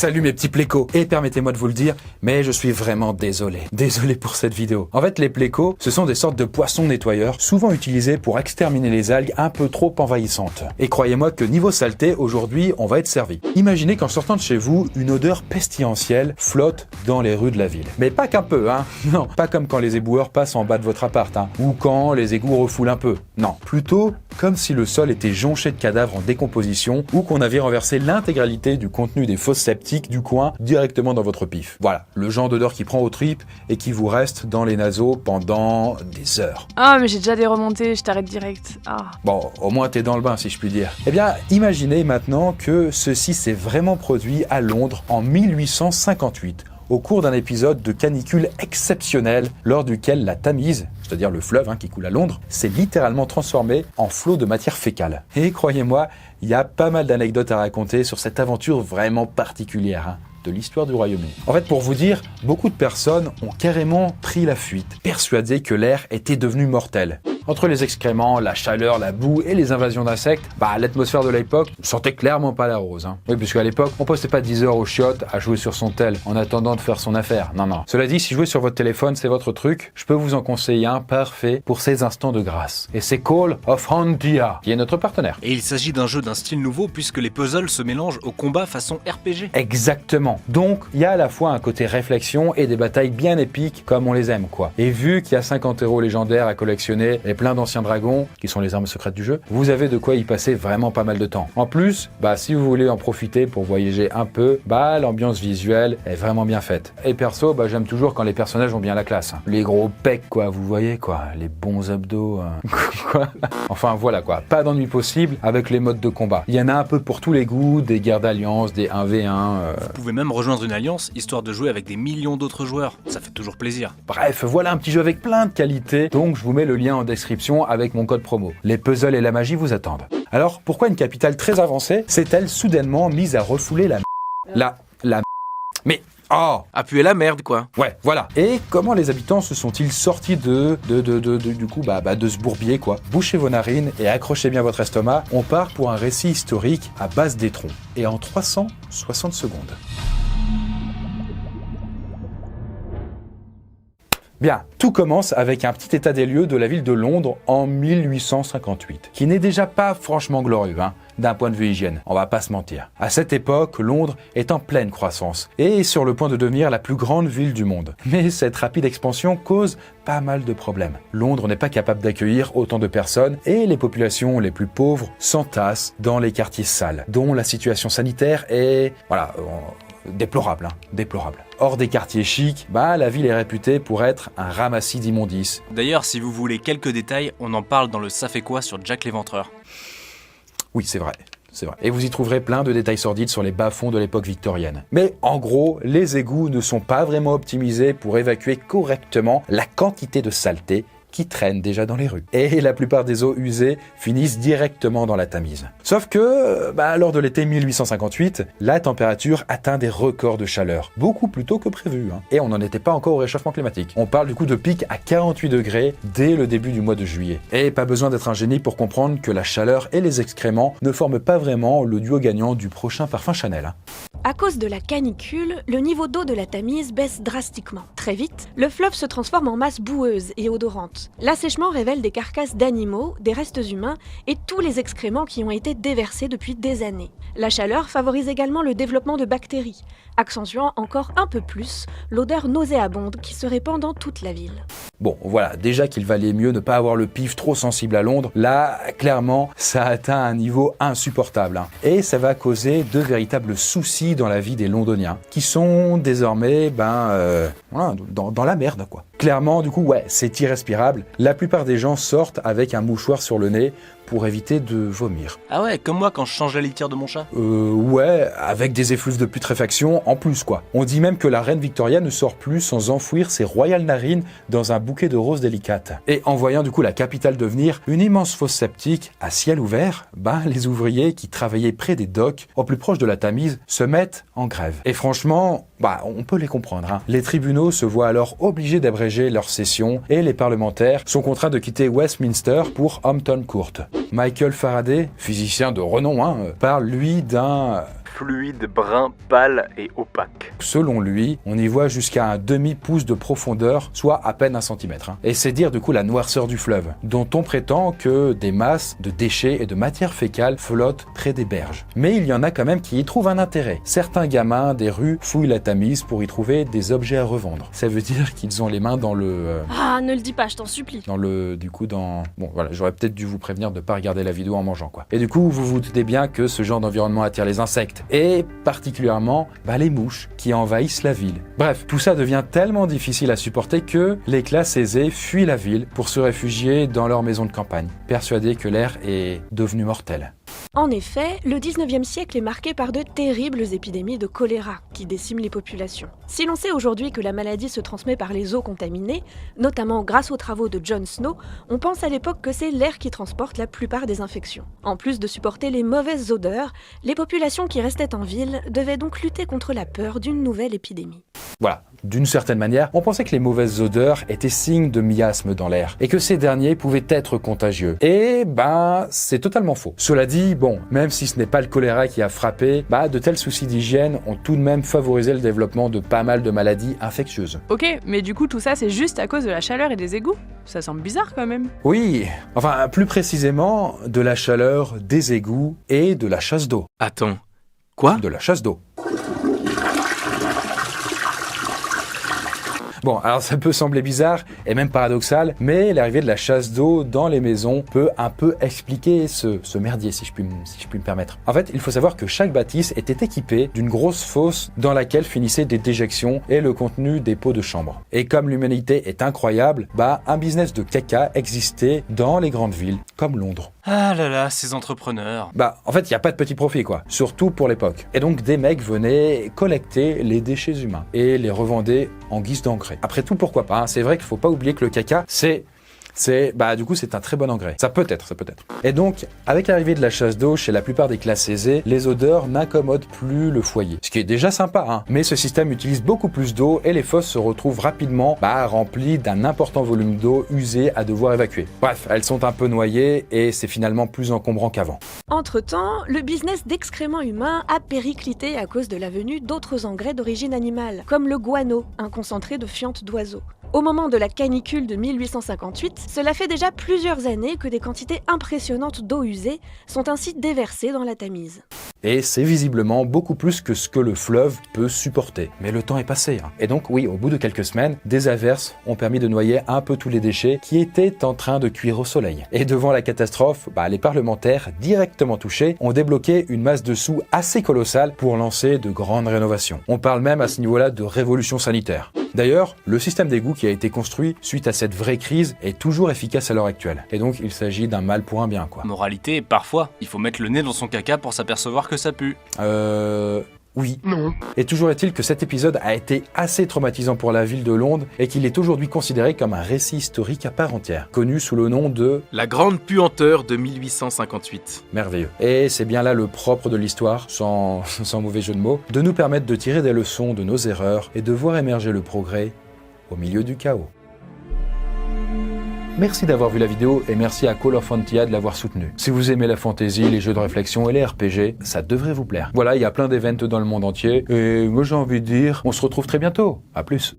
Salut mes petits plécos. Et permettez-moi de vous le dire, mais je suis vraiment désolé. Désolé pour cette vidéo. En fait, les plécos, ce sont des sortes de poissons nettoyeurs, souvent utilisés pour exterminer les algues un peu trop envahissantes. Et croyez-moi que niveau saleté, aujourd'hui, on va être servi. Imaginez qu'en sortant de chez vous, une odeur pestilentielle flotte dans les rues de la ville. Mais pas qu'un peu, hein. Non, pas comme quand les éboueurs passent en bas de votre appart, hein. Ou quand les égouts refoulent un peu. Non, plutôt comme si le sol était jonché de cadavres en décomposition ou qu'on avait renversé l'intégralité du contenu des fosses septiques du coin directement dans votre pif. Voilà, le genre d'odeur qui prend aux tripes et qui vous reste dans les naseaux pendant des heures. Ah, mais j'ai déjà des remontées, je t'arrête direct. Ah. Bon, au moins t'es dans le bain si je puis dire. Eh bien, imaginez maintenant que ceci s'est vraiment produit à Londres en 1858. Au cours d'un épisode de canicule exceptionnel lors duquel la Tamise, c'est-à-dire le fleuve qui coule à Londres, s'est littéralement transformé en flot de matière fécale. Et croyez-moi, il y a pas mal d'anecdotes à raconter sur cette aventure vraiment particulière de l'histoire du Royaume-Uni. En fait, pour vous dire, beaucoup de personnes ont carrément pris la fuite, persuadées que l'air était devenu mortel. Entre les excréments, la chaleur, la boue et les invasions d'insectes, l'atmosphère de l'époque ne sentait clairement pas la rose. Oui, puisqu'à l'époque, on passait pas 10 heures aux chiottes à jouer sur son tel en attendant de faire son affaire. Non, non. Cela dit, si jouer sur votre téléphone, c'est votre truc, je peux vous en conseiller un parfait pour ces instants de grâce. Et c'est Call of Hondia, qui est notre partenaire. Et il s'agit d'un jeu d'un style nouveau puisque les puzzles se mélangent au combat façon RPG. Exactement. Donc, il y a à la fois un côté réflexion et des batailles bien épiques comme on les aime, quoi. Et vu qu'il y a 50 héros légendaires à collectionner et plein d'anciens dragons, qui sont les armes secrètes du jeu, vous avez de quoi y passer vraiment pas mal de temps. En plus, si vous voulez en profiter pour voyager un peu, l'ambiance visuelle est vraiment bien faite. Et perso, j'aime toujours quand les personnages ont bien la classe. Les gros pecs, quoi, vous voyez, quoi, les bons abdos, quoi. Enfin, voilà, quoi. Pas d'ennui possible avec les modes de combat. Il y en a un peu pour tous les goûts, des guerres d'alliance, des 1v1. Vous pouvez même rejoindre une alliance, histoire de jouer avec des millions d'autres joueurs. Ça fait toujours plaisir. Bref, voilà un petit jeu avec plein de qualités, donc je vous mets le lien en description avec mon code promo. Les puzzles et la magie vous attendent. Alors, pourquoi une capitale très avancée s'est-elle soudainement mise à refouler Mais appuyer la merde, quoi. Ouais, voilà. Et comment les habitants se sont-ils sortis de ce bourbier, quoi. Bouchez vos narines et accrochez bien votre estomac. On part pour un récit historique à base d'étrons. Et en 360 secondes. Bien, tout commence avec un petit état des lieux de la ville de Londres en 1858, qui n'est déjà pas franchement glorieux, d'un point de vue hygiène, on va pas se mentir. À cette époque, Londres est en pleine croissance et est sur le point de devenir la plus grande ville du monde. Mais cette rapide expansion cause pas mal de problèmes. Londres n'est pas capable d'accueillir autant de personnes et les populations les plus pauvres s'entassent dans les quartiers sales, dont la situation sanitaire est, déplorable, déplorable. Hors des quartiers chics, la ville est réputée pour être un ramassis d'immondices. D'ailleurs, si vous voulez quelques détails, on en parle dans le Ça fait quoi sur Jack l'Éventreur. Oui, c'est vrai. C'est vrai. Et vous y trouverez plein de détails sordides sur les bas-fonds de l'époque victorienne. Mais en gros, les égouts ne sont pas vraiment optimisés pour évacuer correctement la quantité de saleté qui traînent déjà dans les rues. Et la plupart des eaux usées finissent directement dans la Tamise. Sauf que, lors de l'été 1858, la température atteint des records de chaleur, beaucoup plus tôt que prévu. Et on n'en était pas encore au réchauffement climatique. On parle du coup de pic à 48 degrés dès le début du mois de juillet. Et pas besoin d'être un génie pour comprendre que la chaleur et les excréments ne forment pas vraiment le duo gagnant du prochain parfum Chanel. À cause de la canicule, le niveau d'eau de la Tamise baisse drastiquement. Très vite, le fleuve se transforme en masse boueuse et odorante. L'assèchement révèle des carcasses d'animaux, des restes humains et tous les excréments qui ont été déversés depuis des années. La chaleur favorise également le développement de bactéries, accentuant encore un peu plus l'odeur nauséabonde qui se répand dans toute la ville. Bon, voilà, déjà qu'il valait mieux ne pas avoir le pif trop sensible à Londres, là, clairement, ça atteint un niveau insupportable. Et ça va causer de véritables soucis dans la vie des Londoniens, qui sont désormais, dans la merde, quoi. Clairement, du coup, c'est irrespirable. La plupart des gens sortent avec un mouchoir sur le nez pour éviter de vomir. Ah ouais, comme moi quand je change la litière de mon chat. Ouais, avec des effluves de putréfaction en plus, quoi. On dit même que la reine Victoria ne sort plus sans enfouir ses royales narines dans un bouquet de roses délicates. Et en voyant du coup la capitale devenir une immense fosse septique à ciel ouvert, les ouvriers qui travaillaient près des docks, au plus proche de la Tamise, se mettent en grève. Et franchement, on peut les comprendre. Les tribunaux se voient alors obligés d'abréger leurs sessions et les parlementaires sont contraints de quitter Westminster pour Hampton Court. Michael Faraday, physicien de renom, parle lui d'un fluide, brun, pâle et opaque. Selon lui, on y voit jusqu'à un demi-pouce de profondeur, soit à peine 1 centimètre. Et c'est dire du coup la noirceur du fleuve, dont on prétend que des masses de déchets et de matière fécale flottent près des berges. Mais il y en a quand même qui y trouvent un intérêt. Certains gamins des rues fouillent la Tamise pour y trouver des objets à revendre. Ça veut dire qu'ils ont les mains dans le... Ah, ne le dis pas, je t'en supplie. Bon voilà, j'aurais peut-être dû vous prévenir de ne pas regarder la vidéo en mangeant quoi. Et du coup, vous vous doutez bien que ce genre d'environnement attire les insectes. Et particulièrement, les mouches qui envahissent la ville. Bref, tout ça devient tellement difficile à supporter que les classes aisées fuient la ville pour se réfugier dans leur maison de campagne, persuadées que l'air est devenu mortel. En effet, le 19e siècle est marqué par de terribles épidémies de choléra qui déciment les populations. Si l'on sait aujourd'hui que la maladie se transmet par les eaux contaminées, notamment grâce aux travaux de John Snow, on pense à l'époque que c'est l'air qui transporte la plupart des infections. En plus de supporter les mauvaises odeurs, les populations qui restaient en ville devaient donc lutter contre la peur d'une nouvelle épidémie. Voilà, d'une certaine manière, on pensait que les mauvaises odeurs étaient signes de miasmes dans l'air et que ces derniers pouvaient être contagieux. Et c'est totalement faux. Cela dit, même si ce n'est pas le choléra qui a frappé, de tels soucis d'hygiène ont tout de même favorisé le développement de pas mal de maladies infectieuses. Ok, mais du coup tout ça c'est juste à cause de la chaleur et des égouts? Ça semble bizarre quand même. Oui, enfin plus précisément de la chaleur, des égouts et de la chasse d'eau. Attends, quoi? De la chasse d'eau. Bon, alors ça peut sembler bizarre et même paradoxal, mais l'arrivée de la chasse d'eau dans les maisons peut un peu expliquer ce merdier, si je puis me permettre. En fait, il faut savoir que chaque bâtisse était équipée d'une grosse fosse dans laquelle finissaient des déjections et le contenu des pots de chambre. Et comme l'humanité est incroyable, un business de caca existait dans les grandes villes, comme Londres. Ah là là, ces entrepreneurs. En fait, il n'y a pas de petit profit, quoi. Surtout pour l'époque. Et donc, des mecs venaient collecter les déchets humains et les revendaient en guise d'engrais. Après tout, pourquoi pas, hein. C'est vrai qu'il faut pas oublier que le caca, c'est un très bon engrais. Ça peut être. Et donc, avec l'arrivée de la chasse d'eau chez la plupart des classes aisées, les odeurs n'incommodent plus le foyer. Ce qui est déjà sympa, hein. Mais ce système utilise beaucoup plus d'eau et les fosses se retrouvent rapidement remplies d'un important volume d'eau usée à devoir évacuer. Bref, elles sont un peu noyées et c'est finalement plus encombrant qu'avant. Entre-temps, le business d'excréments humains a périclité à cause de la venue d'autres engrais d'origine animale, comme le guano, un concentré de fientes d'oiseaux. Au moment de la canicule de 1858, cela fait déjà plusieurs années que des quantités impressionnantes d'eau usée sont ainsi déversées dans la Tamise. Et c'est visiblement beaucoup plus que ce que le fleuve peut supporter. Mais le temps est passé. Hein. Et donc oui, au bout de quelques semaines, des averses ont permis de noyer un peu tous les déchets qui étaient en train de cuire au soleil. Et devant la catastrophe, les parlementaires, directement touchés, ont débloqué une masse de sous assez colossale pour lancer de grandes rénovations. On parle même à ce niveau-là de révolution sanitaire. D'ailleurs, le système d'égout qui a été construit suite à cette vraie crise est toujours efficace à l'heure actuelle. Et donc, il s'agit d'un mal pour un bien, quoi. Moralité, parfois, il faut mettre le nez dans son caca pour s'apercevoir que ça pue. Oui. Non. Et toujours est-il que cet épisode a été assez traumatisant pour la ville de Londres et qu'il est aujourd'hui considéré comme un récit historique à part entière, connu sous le nom de La Grande Puanteur de 1858. Merveilleux. Et c'est bien là le propre de l'histoire, sans mauvais jeu de mots, de nous permettre de tirer des leçons de nos erreurs et de voir émerger le progrès au milieu du chaos. Merci d'avoir vu la vidéo et merci à Call of Fantia de l'avoir soutenu. Si vous aimez la fantasy, les jeux de réflexion et les RPG, ça devrait vous plaire. Voilà, il y a plein d'événements dans le monde entier et moi j'ai envie de dire, on se retrouve très bientôt. À plus.